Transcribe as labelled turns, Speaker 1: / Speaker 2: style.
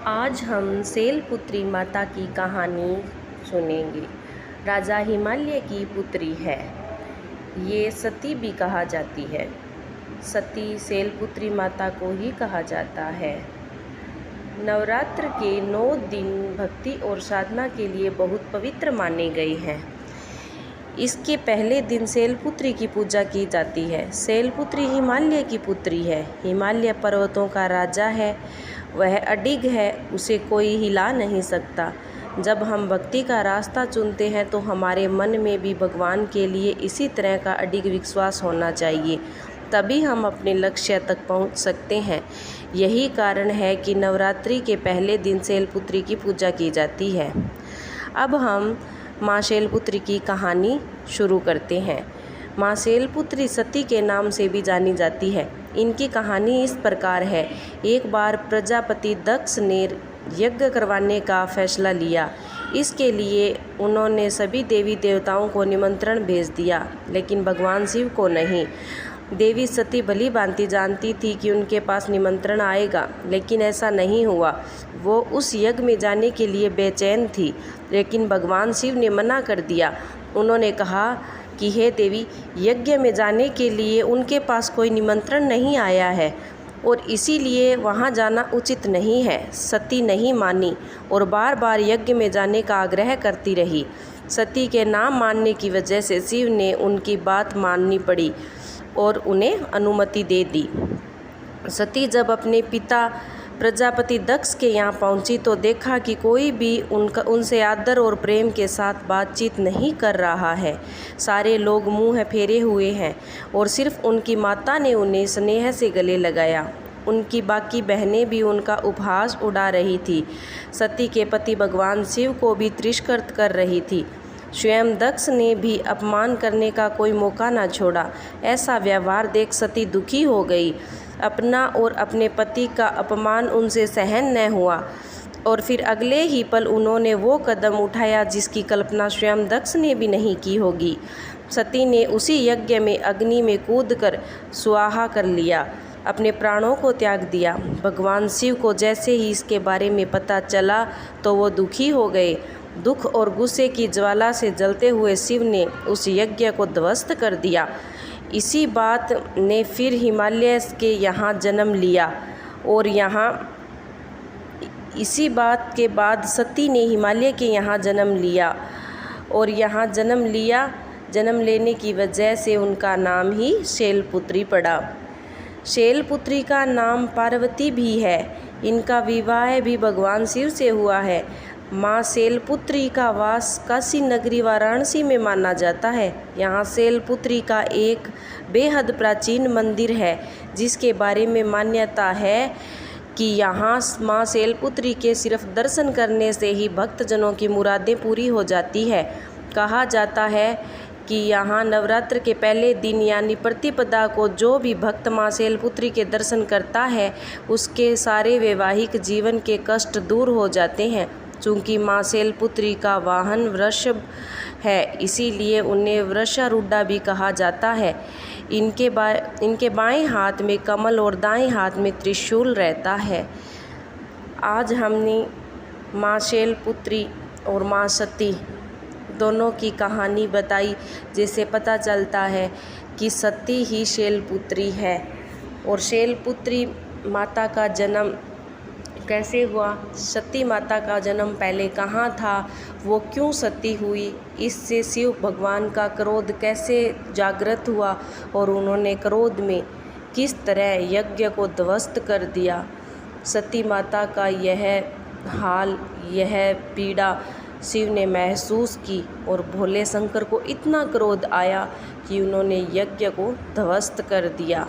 Speaker 1: आज हम शैलपुत्री माता की कहानी सुनेंगे। राजा हिमालय की पुत्री है। ये सती भी कहा जाती है। सती शैलपुत्री माता को ही कहा जाता है। नवरात्र के 9 दिन भक्ति और साधना के लिए बहुत पवित्र माने गए हैं। इसके पहले दिन शैलपुत्री की पूजा की जाती है। शैलपुत्री हिमालय की पुत्री है। हिमालय पर्वतों का राजा है। वह अडिग है, उसे कोई हिला नहीं सकता। जब हम भक्ति का रास्ता चुनते हैं तो हमारे मन में भी भगवान के लिए इसी तरह का अडिग विश्वास होना चाहिए, तभी हम अपने लक्ष्य तक पहुंच सकते हैं। यही कारण है कि नवरात्रि के पहले दिन शैलपुत्री की पूजा की जाती है। अब हम माँ शैलपुत्री की कहानी शुरू करते हैं। माँ शैलपुत्री सती के नाम से भी जानी जाती है। इनकी कहानी इस प्रकार है। एक बार प्रजापति दक्ष ने यज्ञ करवाने का फैसला लिया। इसके लिए उन्होंने सभी देवी देवताओं को निमंत्रण भेज दिया, लेकिन भगवान शिव को नहीं। देवी सती भली भांति जानती थी कि उनके पास निमंत्रण आएगा, लेकिन ऐसा नहीं हुआ। वो उस यज्ञ में जाने के लिए बेचैन थी, लेकिन भगवान शिव ने मना कर दिया। उन्होंने कहा कि हे देवी, यज्ञ में जाने के लिए उनके पास कोई निमंत्रण नहीं आया है और इसीलिए वहाँ जाना उचित नहीं है। सती नहीं मानी और बार बार यज्ञ में जाने का आग्रह करती रही। सती के ना मानने की वजह से शिव ने उनकी बात माननी पड़ी और उन्हें अनुमति दे दी। सती जब अपने पिता प्रजापति दक्ष के यहाँ पहुँची तो देखा कि कोई भी उनसे आदर और प्रेम के साथ बातचीत नहीं कर रहा है। सारे लोग मुंह फेरे हुए हैं और सिर्फ उनकी माता ने उन्हें स्नेह से गले लगाया। उनकी बाकी बहनें भी उनका उपहास उड़ा रही थी। सती के पति भगवान शिव को भी तिरस्कृत कर रही थी। स्वयं दक्ष ने भी अपमान करने का कोई मौका न छोड़ा। ऐसा व्यवहार देख सती दुखी हो गई। अपना और अपने पति का अपमान उनसे सहन न हुआ और फिर अगले ही पल उन्होंने वो कदम उठाया जिसकी कल्पना स्वयं दक्ष ने भी नहीं की होगी। सती ने उसी यज्ञ में अग्नि में कूदकर स्वाहा कर लिया, अपने प्राणों को त्याग दिया। भगवान शिव को जैसे ही इसके बारे में पता चला तो वो दुखी हो गए। दुख और गुस्से की ज्वाला से जलते हुए शिव ने उस यज्ञ को ध्वस्त कर दिया। इसी बात ने फिर हिमालय के यहाँ जन्म लिया और इसी बात के बाद सती ने हिमालय के यहाँ जन्म लिया और यहाँ जन्म लेने की वजह से उनका नाम ही शैलपुत्री पड़ा। शैलपुत्री का नाम पार्वती भी है। इनका विवाह भी भगवान शिव से हुआ है। माँ शैलपुत्री का वास काशी नगरी वाराणसी में माना जाता है। यहाँ शैलपुत्री का एक बेहद प्राचीन मंदिर है, जिसके बारे में मान्यता है कि यहाँ माँ शैलपुत्री के सिर्फ दर्शन करने से ही भक्तजनों की मुरादें पूरी हो जाती है। कहा जाता है कि यहाँ नवरात्र के पहले दिन यानी प्रतिपदा को जो भी भक्त माँ शैलपुत्री के दर्शन करता है, उसके सारे वैवाहिक जीवन के कष्ट दूर हो जाते हैं। चूँकि माँ शैलपुत्री का वाहन वृषभ है, इसीलिए उन्हें वृषारूढ़ा भी कहा जाता है। इनके बाएं हाथ में कमल और दाएं हाथ में त्रिशूल रहता है। आज हमने माँ शैलपुत्री और माँ सती दोनों की कहानी बताई, जिससे पता चलता है कि सती ही शैलपुत्री है। और शैलपुत्री माता का जन्म कैसे हुआ, सती माता का जन्म पहले कहाँ था, वो क्यों सती हुई, इससे शिव भगवान का क्रोध कैसे जागृत हुआ और उन्होंने क्रोध में किस तरह यज्ञ को ध्वस्त कर दिया। सती माता का यह हाल, यह पीड़ा शिव ने महसूस की और भोले शंकर को इतना क्रोध आया कि उन्होंने यज्ञ को ध्वस्त कर दिया।